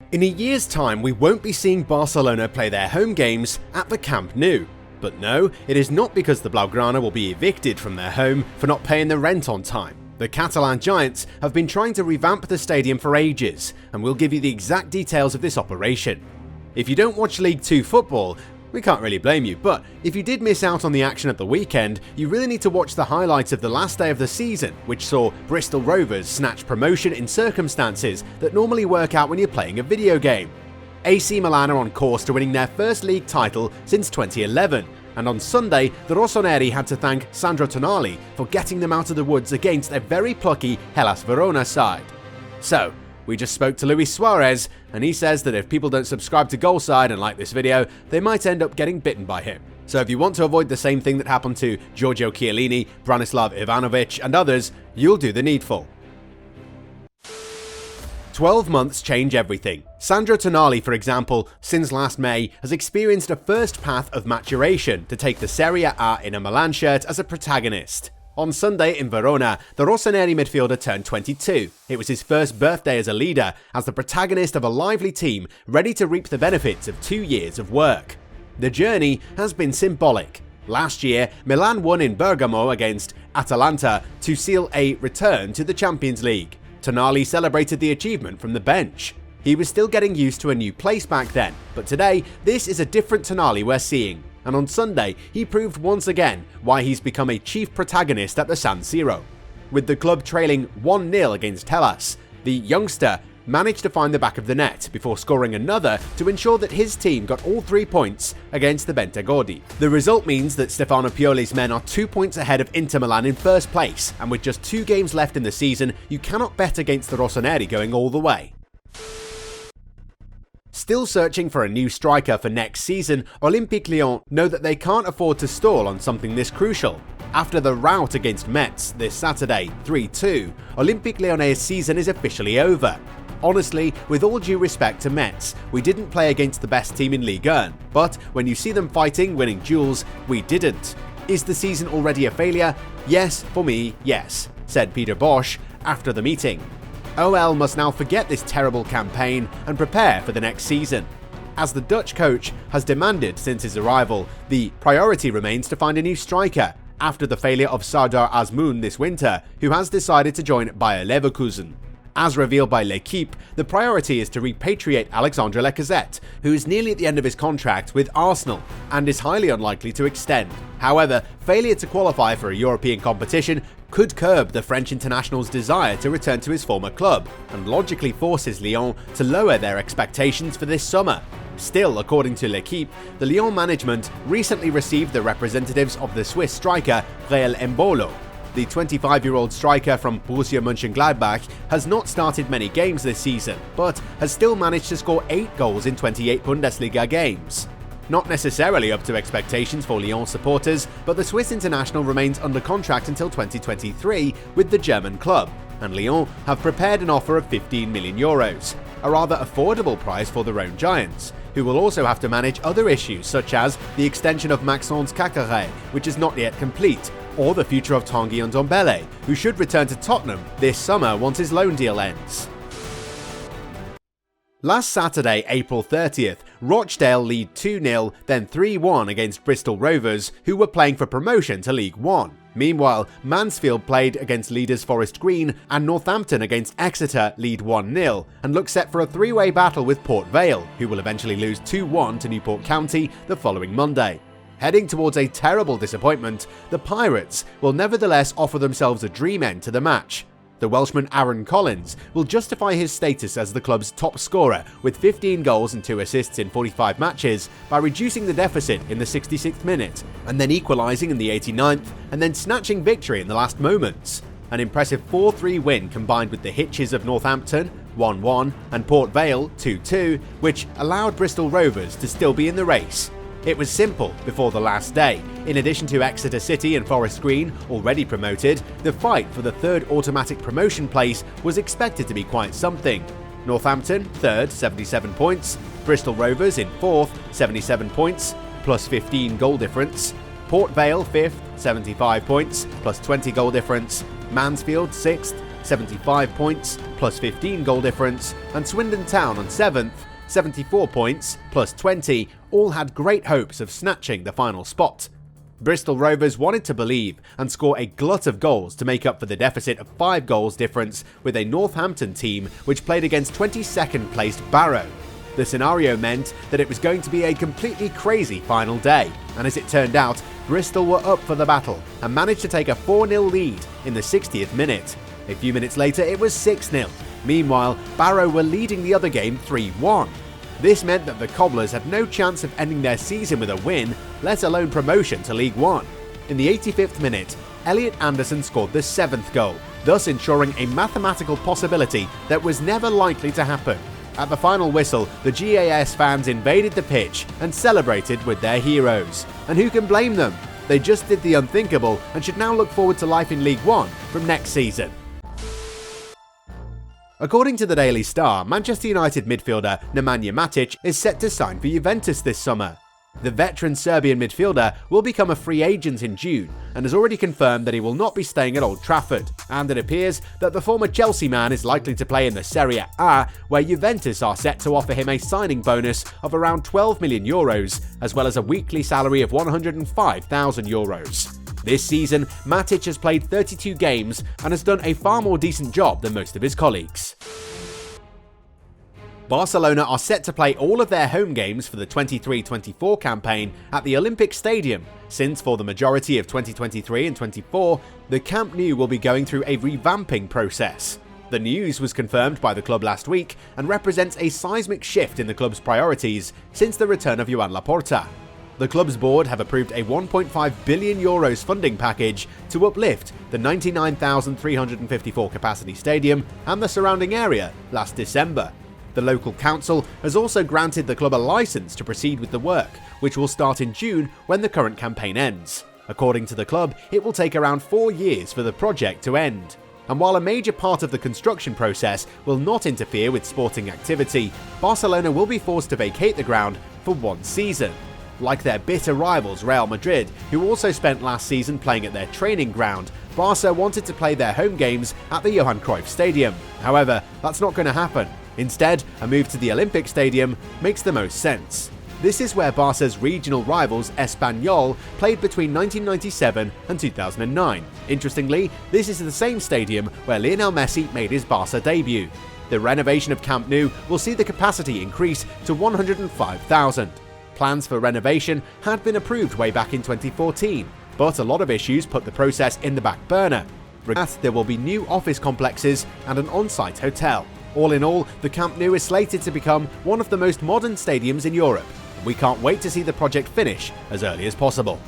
In a year's time, we won't be seeing Barcelona play their home games at the Camp Nou. But no, it is not because the Blaugrana will be evicted from their home for not paying the rent on time. The Catalan giants have been trying to revamp the stadium for ages, and we'll give you the exact details of this operation. If you don't watch League 2 football, we can't really blame you, but if you did miss out on the action at the weekend, you really need to watch the highlights of the last day of the season, which saw Bristol Rovers snatch promotion in circumstances that normally work out when you're playing a video game. AC Milan are on course to winning their first league title since 2011, and on Sunday, the Rossoneri had to thank Sandro Tonali for getting them out of the woods against a very plucky Hellas Verona side. So, we just spoke to Luis Suarez, and he says that if people don't subscribe to Goalside and like this video, they might end up getting bitten by him. So if you want to avoid the same thing that happened to Giorgio Chiellini, Branislav Ivanovic and others, you'll do the needful. 12 months change everything. Sandro Tonali, for example, since last May, has experienced a first path of maturation to take the Serie A in a Milan shirt as a protagonist. On Sunday in Verona, the Rossoneri midfielder turned 22. It was his first birthday as a leader, as the protagonist of a lively team ready to reap the benefits of 2 years of work. The journey has been symbolic. Last year, Milan won in Bergamo against Atalanta to seal a return to the Champions League. Tonali celebrated the achievement from the bench. He was still getting used to a new place back then, but today, this is a different Tonali we're seeing. And on Sunday, he proved once again why he's become a chief protagonist at the San Siro. With the club trailing 1-0 against Hellas, the youngster managed to find the back of the net before scoring another to ensure that his team got all 3 points against the Bentegodi. The result means that Stefano Pioli's men are 2 points ahead of Inter Milan in first place, and with just 2 games left in the season, you cannot bet against the Rossoneri going all the way. Still searching for a new striker for next season, Olympique Lyonnais know that they can't afford to stall on something this crucial. After the rout against Metz this Saturday, 3-2, Olympique Lyonnais' season is officially over. Honestly, with all due respect to Metz, we didn't play against the best team in Ligue 1, but when you see them fighting, winning duels, we didn't. Is the season already a failure? Yes, for me, yes, said Peter Bosz after the meeting. OL must now forget this terrible campaign and prepare for the next season. As the Dutch coach has demanded since his arrival, the priority remains to find a new striker, after the failure of Sardar Azmoun this winter, who has decided to join Bayer Leverkusen. As revealed by L'Équipe, the priority is to repatriate Alexandre Lacazette, who is nearly at the end of his contract with Arsenal and is highly unlikely to extend. However, failure to qualify for a European competition could curb the French international's desire to return to his former club, and logically forces Lyon to lower their expectations for this summer. Still, according to L'Équipe, the Lyon management recently received the representatives of the Swiss striker Breel Embolo. The 25-year-old striker from Borussia Mönchengladbach has not started many games this season, but has still managed to score 8 goals in 28 Bundesliga games. Not necessarily up to expectations for Lyon supporters, but the Swiss international remains under contract until 2023 with the German club, and Lyon have prepared an offer of €15 million, a rather affordable price for their own giants, who will also have to manage other issues such as the extension of Maxence Caqueret, which is not yet complete, or the future of Tanguy Ndombele, who should return to Tottenham this summer once his loan deal ends. Last Saturday, April 30th, Rochdale lead 2-0, then 3-1 against Bristol Rovers, who were playing for promotion to League 1. Meanwhile, Mansfield played against leaders Forest Green, and Northampton against Exeter lead 1-0, and look set for a 3-way battle with Port Vale, who will eventually lose 2-1 to Newport County the following Monday. Heading towards a terrible disappointment, the Pirates will nevertheless offer themselves a dream end to the match. The Welshman Aaron Collins will justify his status as the club's top scorer with 15 goals and 2 assists in 45 matches by reducing the deficit in the 66th minute, and then equalising in the 89th, and then snatching victory in the last moments. An impressive 4-3 win combined with the hitches of Northampton, 1-1, and Port Vale, 2-2, which allowed Bristol Rovers to still be in the race. It was simple before the last day. In addition to Exeter City and Forest Green, already promoted, the fight for the third automatic promotion place was expected to be quite something. Northampton, third, 77 points. Bristol Rovers in fourth, 77 points, plus 15 goal difference. Port Vale, fifth, 75 points, plus 20 goal difference. Mansfield, sixth, 75 points, plus 15 goal difference, and Swindon Town on 7th, 74 points, plus 20, all had great hopes of snatching the final spot. Bristol Rovers wanted to believe and score a glut of goals to make up for the deficit of 5 goals difference with a Northampton team which played against 22nd placed Barrow. The scenario meant that it was going to be a completely crazy final day, and as it turned out, Bristol were up for the battle and managed to take a 4-0 lead in the 60th minute. A few minutes later it was 6-0. Meanwhile, Barrow were leading the other game 3-1. This meant that the Cobblers had no chance of ending their season with a win, let alone promotion to League One. In the 85th minute, Elliot Anderson scored the 7th goal, thus ensuring a mathematical possibility that was never likely to happen. At the final whistle, the GAS fans invaded the pitch and celebrated with their heroes. And who can blame them? They just did the unthinkable and should now look forward to life in League One from next season. According to the Daily Star, Manchester United midfielder Nemanja Matic is set to sign for Juventus this summer. The veteran Serbian midfielder will become a free agent in June and has already confirmed that he will not be staying at Old Trafford, and it appears that the former Chelsea man is likely to play in the Serie A, where Juventus are set to offer him a signing bonus of around €12 million, as well as a weekly salary of €105,000. This season, Matic has played 32 games and has done a far more decent job than most of his colleagues. Barcelona are set to play all of their home games for the 23-24 campaign at the Olympic Stadium, since for the majority of 2023 and 24, the Camp Nou will be going through a revamping process. The news was confirmed by the club last week and represents a seismic shift in the club's priorities since the return of Joan Laporta. The club's board have approved a €1.5 billion funding package to uplift the 99,354 capacity stadium and the surrounding area last December. The local council has also granted the club a license to proceed with the work, which will start in June when the current campaign ends. According to the club, it will take around 4 years for the project to end. And while a major part of the construction process will not interfere with sporting activity, Barcelona will be forced to vacate the ground for 1 season. Like their bitter rivals Real Madrid, who also spent last season playing at their training ground, Barca wanted to play their home games at the Johan Cruyff Stadium. However, that's not going to happen. Instead, a move to the Olympic Stadium makes the most sense. This is where Barca's regional rivals Espanyol played between 1997 and 2009. Interestingly, this is the same stadium where Lionel Messi made his Barca debut. The renovation of Camp Nou will see the capacity increase to 105,000. Plans for renovation had been approved way back in 2014, but a lot of issues put the process in the back burner. There will be new office complexes and an on-site hotel. All in all, the Camp Nou is slated to become one of the most modern stadiums in Europe. We can't wait to see the project finish as early as possible.